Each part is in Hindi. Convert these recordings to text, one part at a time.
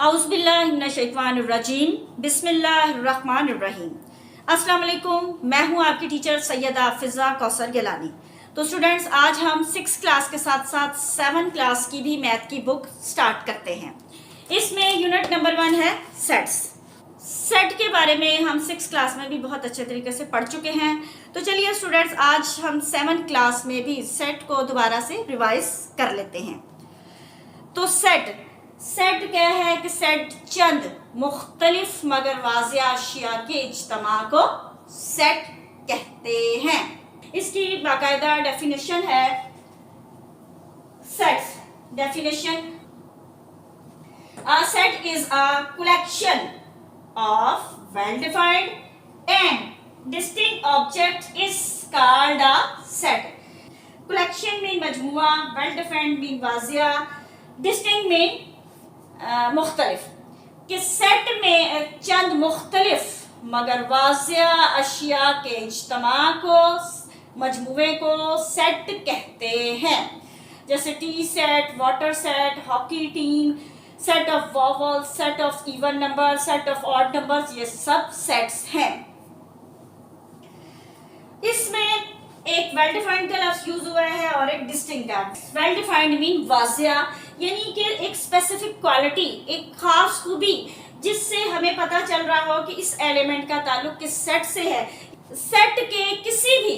औज़ुबिल्लाहिमिनश्शैतानिर्रजीम बिस्मिल्लाहिर्रहमानिर्रहीम। अस्सलाम वालेकुम, मैं हूँ आपकी टीचर सैयदा फ़िज़ा कौसर गिलानी। तो स्टूडेंट्स, आज हम 6 क्लास के साथ साथ 7 क्लास की भी मैथ की बुक स्टार्ट करते हैं। इसमें यूनिट नंबर 1 है सेट्स। सेट के बारे में हम 6 क्लास में भी बहुत अच्छे तरीके से पढ़ चुके हैं। तो चलिए स्टूडेंट्स, आज हम 7 क्लास में भी सेट को दोबारा से रिवाइज कर लेते हैं। तो सेट क्या है कि सेट चंद मुख्तलिफ मगर वाज़िया अशिया के इज्तमा को सेट कहते हैं। इसकी बाकायदा डेफिनेशन है। Sets definition: A set is a collection of well-defined and distinct objects is called a set. Collection mean मजमुआ, well-defined mean वाज़िया, distinct mean मुख्तलिफ। कि सेट में चंद मुख्तलिफ मगर वाज़िया अशिया के इज्तमा को, मजमुए को सेट कहते हैं। जैसे T set, water set, hockey team, set of vowel, set of even number, set of odd numbers, ये सब सेट्स हैं। इसमें एक वेल डिफाइंड का लफ्ज यूज हुआ है और एक डिस्टिंक्ट का। वेल डिफाइंड मीन वाज़िया, यानी कि एक स्पेसिफिक क्वालिटी, एक खास खूबी जिससे हमें पता चल रहा हो कि इस एलिमेंट का ताल्लुक किस सेट से है। सेट के किसी भी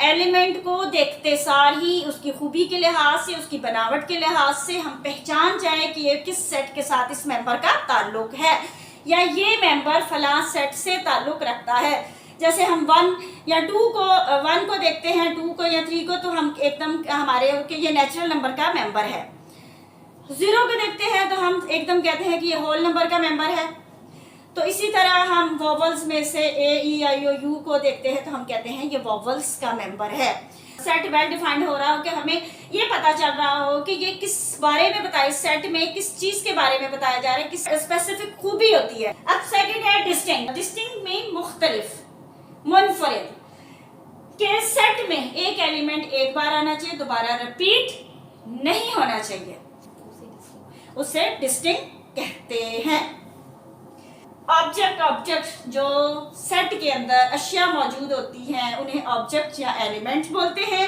एलिमेंट को देखते सार ही उसकी खूबी के लिहाज से, उसकी बनावट के लिहाज से हम पहचान जाए कि ये किस सेट के साथ इस मेंबर का ताल्लुक है, या ये मेंबर फलां सेट से ताल्लुक रखता है। जैसे हम 1 या 2 को 1 को देखते हैं, 2 को या 3 को, तो हम एकदम हमारे कि ये नेचुरल नंबर का मेंबर है। 0 को देखते हैं तो हम एकदम कहते हैं कि ये होल नंबर का मेंबर है। तो इसी तरह हम वॉवल्स में से ए, ई, आई, ओ, यू को देखते हैं तो हम कहते हैं ये वॉवल्स का मेंबर है। सेट वेल डिफाइंड हो रहा हो कि हमें ये पता चल रहा हो कि ये किस बारे में बताया, सेट में किस चीज के बारे में बताया जा रहा है, किस स्पेसिफिक खूबी होती है। अब सेकंड है डिस्टिंक्ट। डिस्टिंक्ट में मुख्तलिफ, मुनफरिद। के सेट में एक एलिमेंट एक बार आना चाहिए, दोबारा रिपीट नहीं होना चाहिए, उसे डिस्टिंक्ट कहते हैं। ऑब्जेक्ट जो सेट के अंदर अशिया मौजूद होती हैं उन्हें ऑब्जेक्ट या एलिमेंट्स बोलते हैं।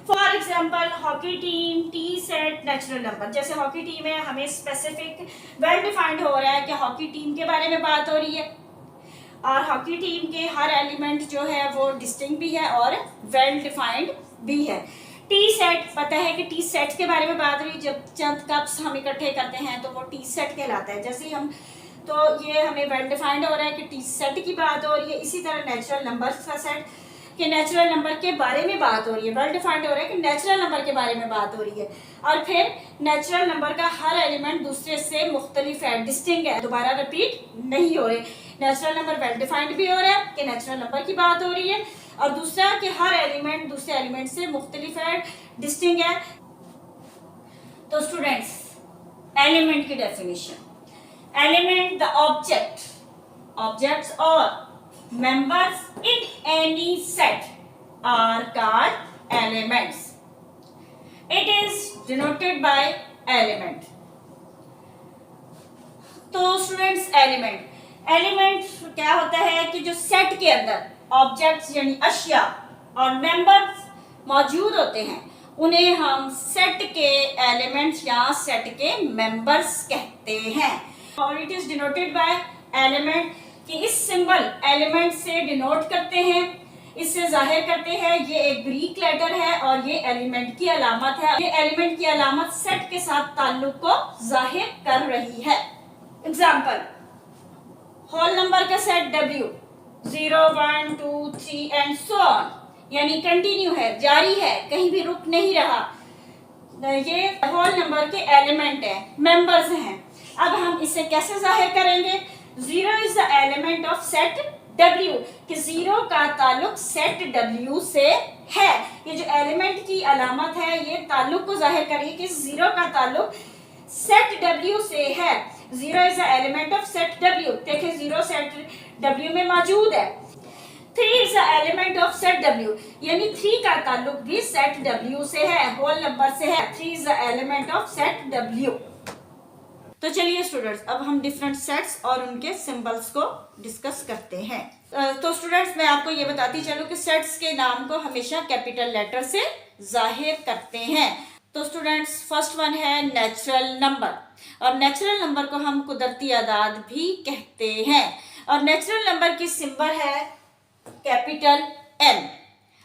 For example hockey team, T set, natural number. जैसे हॉकी टीम है, हमें स्पेसिफिक वेल डिफाइंड हो रहा है कि हॉकी टीम के बारे में बात हो रही है, और हॉकी टीम के हर एलिमेंट जो है वो डिस्टिंक्ट भी है और वेल डिफाइंड भी है। टी सेट, पता है कि टी सेट के बारे में बात हुई, जब चंद कप्स हम इकट्ठे करते हैं तो वो टी सेट कहलाता है। जैसे हम, तो ये हमें वेल डिफाइंड हो रहा है कि टी सेट की बात हो रही है। इसी तरह नेचुरल नंबर का सेट, कि नेचुरल नंबर के बारे में बात हो रही है, वेल डिफाइंड हो रहा है कि नेचुरल नंबर के बारे में बात हो रही है। और फिर नेचुरल नंबर का हर एलिमेंट दूसरे से मुख्तलिफ है, डिस्टिंक्ट है, दोबारा रिपीट नहीं हो रहे। नेचुरल नंबर वेल डिफाइंड भी हो रहा है कि नेचुरल नंबर की बात हो रही है, और दूसरा कि हर एलिमेंट दूसरे एलिमेंट से मुख्तलिफ है, डिस्टिंक्ट है। तो स्टूडेंट्स, एलिमेंट की डेफिनेशन: एलिमेंट द ऑब्जेक्ट्स और members in any set are called elements. It is denoted by element. तो स्टूडेंट्स, एलिमेंट क्या होता है कि जो सेट के अंदर ऑब्जेक्ट्स यानी अशिया और मेंबर्स मौजूद होते हैं उन्हें हम सेट के एलिमेंट्स या सेट के मेंबर्स कहते हैं। और it is denoted by element, कि इस सिंबल एलिमेंट से डिनोट करते हैं, इससे जाहिर करते हैं। ये एक ग्रीक लेटर है और ये एलिमेंट की अलामत है। ये एलिमेंट की अलामत सेट के साथ ताल्लुक को जाहिर कर रही है। एग्जांपल, होल नंबर का set W, 0, 1, 2, 3 and so on, यानी कंटिन्यू है, जारी है, कहीं भी रुक नहीं रहा। ये होल नंबर के एलिमेंट है, मेंबर्स हैं। अब हम इसे कैसे जाहिर करेंगे? 0 is the element of set W, कि 0 का ताल्लुक सेट W से है। ये जो एलिमेंट की अलामत है ये ताल्लुक को जाहिर करेगी कि 0 का ताल्लुक सेट W से है। 0 is the element of set W। देखिए 0 सेट W में मौजूद है। 3 is the element of set W, यानी 3 का ताल्लुक भी सेट W से है, होल नंबर से है। 3 is the element of set W। तो चलिए स्टूडेंट्स, अब हम डिफरेंट सेट्स और उनके सिंबल्स को डिस्कस करते हैं। तो स्टूडेंट्स, मैं आपको ये बताती चलूं कि सेट्स के नाम को हमेशा कैपिटल लेटर से जाहिर करते हैं। तो स्टूडेंट्स, फर्स्ट वन है नेचुरल नंबर, और नेचुरल नंबर को हम कुदरती आदाद भी कहते हैं, और नेचुरल नंबर की सिंबल है कैपिटल एन।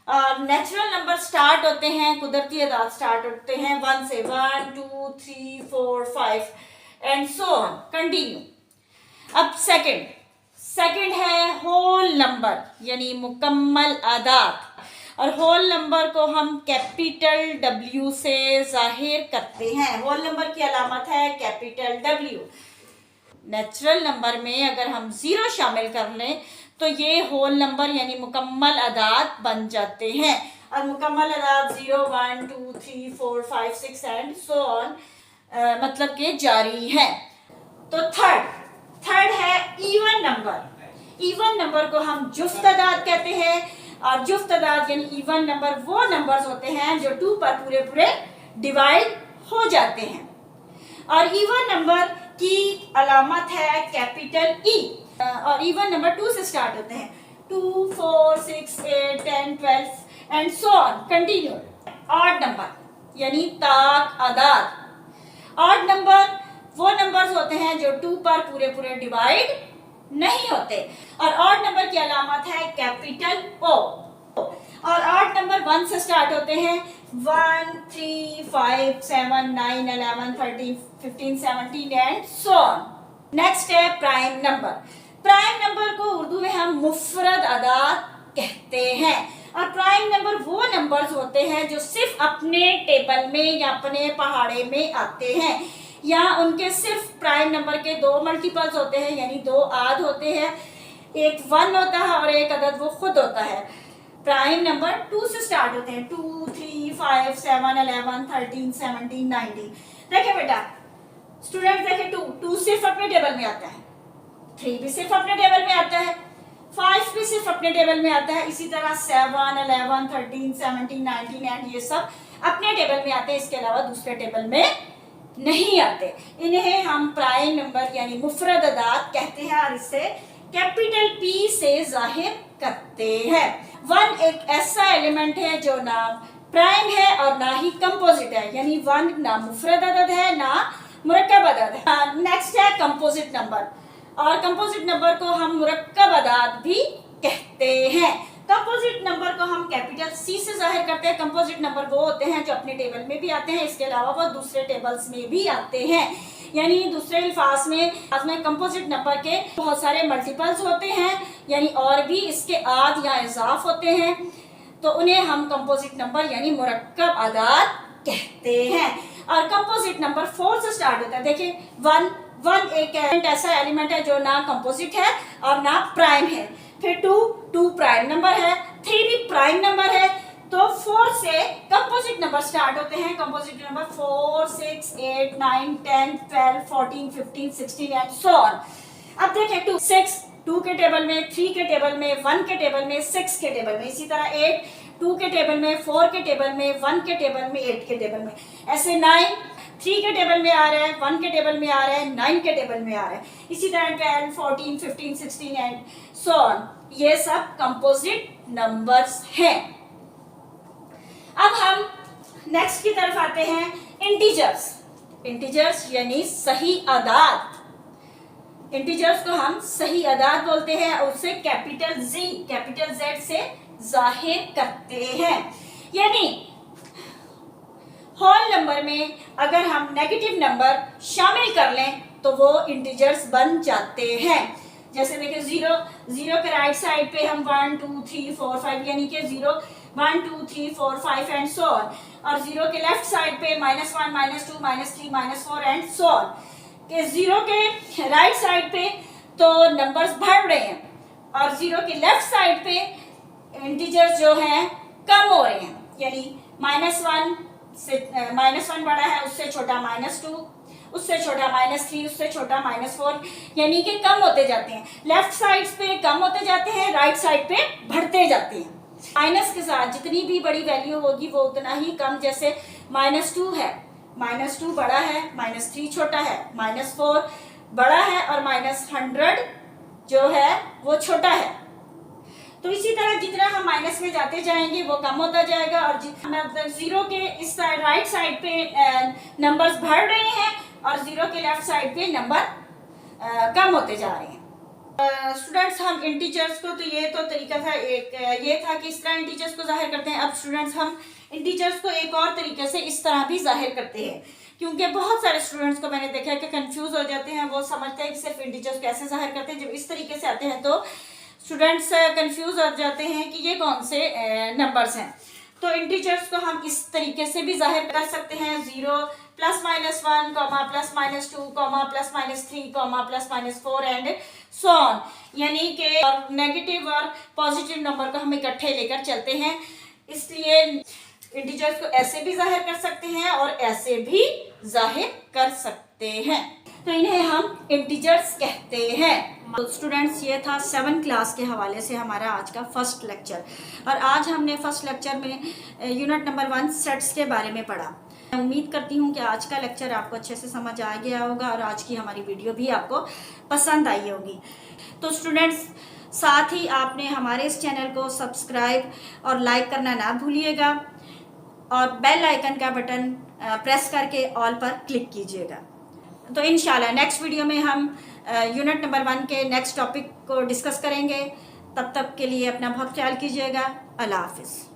और नेचुरल नंबर स्टार्ट होते हैं, कुदरती आदाद स्टार्ट होते हैं 1 से, 1 2 3 4 5 एंड सो ऑन, कंटिन्यू। अब सेकंड है होल नंबर, यानी मुकम्मल आदाद, और होल नंबर को हम कैपिटल W से जाहिर करते हैं। होल नंबर की अलामत है कैपिटल W। नेचुरल नंबर में अगर हम 0 शामिल कर लें तो ये होल नंबर यानी मुकम्मल आदाद बन जाते हैं, और मुकम्मल आदाद 0 1 2 3 4 5 6 एंड सो ऑन, मतलब कि जारी है। तो थर्ड है इवन नंबर। इवन नंबर को हम जुफ्त आदाद कहते हैं, और जुफ्त आदाद यानी इवन नंबर वो नंबर्स होते हैं जो 2 पर पूरे पूरे डिवाइड हो जाते हैं। और इवन नंबर की अलामत है कैपिटल ई, और इवन नंबर 2 से स्टार्ट होते हैं, 2 4 6 8 10 12 and so on, continue. Odd number यानी ताक आदाद। ऑड नंबर वो नंबर्स होते हैं जो 2 पर पूरे पूरे डिवाइड नहीं होते, और ऑड नंबर की अलामत है कैपिटल ओ। और ऑड नंबर 1 से स्टार्ट होते हैं, 1 3 5 7 9 11 13 15 17 एंड सो ऑन। नेक्स्ट है प्राइम नंबर। प्राइम नंबर को उर्दू में हम मुफरद आदाद कहते हैं, और प्राइम नंबर वो नंबर्स होते हैं जो सिर्फ अपने टेबल में या अपने पहाड़े में आते हैं, या उनके सिर्फ प्राइम नंबर के 2 मल्टीपल्स होते हैं, यानी 2 आद होते हैं, एक 1 होता है और एक अदद वो खुद होता है। प्राइम नंबर 2 से स्टार्ट होते हैं, 2 3 5 7 11 13 17 19। देखिए बेटा स्टूडेंट, देखिए 2 सिर्फ अपने टेबल में आता है, 3 भी सिर्फ अपने टेबल में आता है, 5 भी सिर्फ अपने टेबल में आता है, इसी तरह 7 11 13 17 19 एंड ये सब अपने टेबल में आते हैं, इसके अलावा दूसरे टेबल में नहीं आते। इन्हें हम प्राइम नंबर यानी मुफरद आदाद कहते हैं, और इसे कैपिटल P से जाहिर करते हैं। 1 एक ऐसा एलिमेंट है जो ना प्राइम है और ना ही कंपोजिट है, यानी 1 ना मुफरद अदद है ना मुरक्कब अदद है। नेक्स्ट है कंपोजिट नंबर, और कंपोजिट नंबर को हम मुरक्कब अदाद भी कहते हैं। कंपोजिट नंबर को हम कैपिटल C से जाहिर करते हैं। कंपोजिट नंबर वो होते हैं जो अपने टेबल में भी आते हैं, इसके अलावा वो दूसरे टेबल्स में भी आते हैं, यानी दूसरे अल्फाज में कंपोजिट नंबर के बहुत सारे मल्टीपल्स होते हैं, यानी और भी इसके आद या इजाफ होते हैं, तो उन्हें हम कंपोजिट नंबर यानी मुरक्कब आदाद कहते हैं। और कंपोजिट नंबर 4 से स्टार्ट होता है। देखिए 1 एक ऐसा एलिमेंट है जो ना कंपोजिट है और ना प्राइम है, फिर 2 प्राइम नंबर है, 3 भी प्राइम नंबर है, तो 4 से कंपोजिट नंबर स्टार्ट होते हैं। Composite number 4 6 8 9 10 12 14 15 16 and so on. अब देखिए 2 6 2 के टेबल में, 3 के टेबल में, 1 के टेबल में, 6 के टेबल में, इसी तरह 8 2 के टेबल में, 4 के टेबल में, 1 के टेबल में, 8 के टेबल में, ऐसे 9 3 के टेबल में आ रहा है, 1 के टेबल में आ रहा है, 9 के टेबल में आ रहा है, इसी तरह 12 14 15 16 एंड सो ऑन। ये सब कंपोजिट नंबर्स हैं। अब हम नेक्स्ट की तरफ आते हैं, इंटीजर्स यानी सही आदाद। इंटीजर्स को हम सही आदाद बोलते हैं, और उसे कैपिटल Z से जाहिर करते हैं। यानी होल नंबर में अगर हम नेगेटिव नंबर शामिल कर लें तो वो इंटीजर्स बन जाते हैं। जैसे देखिए 0 के राइट साइड पे हम 1 2 3 4 5 यानी कि 0 1 2 3 4 5 एंड सो ऑन, और 0 के लेफ्ट साइड पे -1 -2 -3 -4 एंड सो ऑन। के 0 के राइट साइड पे तो नंबर्स बढ़ रहे हैं, और 0 के लेफ्ट साइड पे इंटीजर्स जो हैं कम हो रहे हैं, यानी -1 से -1 बड़ा है, उससे छोटा -2, उससे छोटा -3, उससे छोटा -4, यानी कि कम होते जाते हैं। लेफ्ट साइड पे कम होते जाते हैं, राइट साइड पे बढ़ते जाते हैं। माइनस के साथ जितनी भी बड़ी वैल्यू होगी वो उतना ही कम, जैसे -2 है, -2 बड़ा है, -3 छोटा है, -4 बड़ा है और -100 जो है वो छोटा है। तो इसी तरह जितना हम माइनस में जाते जाएंगे वो कम होता जाएगा, और मतलब जीरो के इस राइट साइड पे नंबर्स बढ़ रहे हैं और जीरो के लेफ्ट साइड पे नंबर कम होते जा रहे हैं। स्टूडेंट्स हम इंटीजर्स को, तो ये तो तरीका था एक, ये था कि इस तरह इंटीजर्स को जाहिर करते हैं। अब स्टूडेंट्स हम इंटीजर्स को एक और तरीके से इस तरह भी जाहिर करते हैं, क्योंकि बहुत सारे स्टूडेंट्स को मैंने देखा है कि कंफ्यूज हो जाते हैं। वो समझते हैं कि सिर्फ इंटीजर्स कैसे जाहिर करते हैं। जब इस तरीके से आते हैं तो स्टूडेंट्स कंफ्यूज हो जाते हैं कि ये कौन से नंबर्स हैं। तो इंटीजर्स को हम इस तरीके से भी जाहिर कर सकते हैं, 0 +-1, +-2, +-3, +-4 एंड सो ऑन, यानी कि और नेगेटिव और पॉजिटिव नंबर को हम इकट्ठे लेकर चलते हैं। इसलिए इंटीजर्स को ऐसे भी जाहिर कर सकते हैं और ऐसे भी जाहिर कर सकते हैं, तो इन्हें हम इंटीजर्स कहते हैं। तो स्टूडेंट्स ये था 7th क्लास के हवाले से हमारा आज का फर्स्ट लेक्चर, और आज हमने फर्स्ट लेक्चर में यूनिट नंबर 1 सेट्स के बारे में पढ़ा। मैं उम्मीद करती हूँ कि आज का लेक्चर आपको अच्छे से समझ आ गया होगा और आज की हमारी वीडियो भी आपको पसंद आई होगी। तो स्टूडेंट्स साथ ही आपने हमारे इस चैनल को सब्सक्राइब और लाइक करना ना भूलिएगा, और बेल आइकन का बटन प्रेस करके ऑल पर क्लिक कीजिएगा। तो इंशाल्लाह नेक्स्ट वीडियो में हम यूनिट नंबर 1 के नेक्स्ट टॉपिक को डिस्कस करेंगे। तब तक के लिए अपना बहुत ख्याल कीजिएगा। अल्लाह हाफिज़।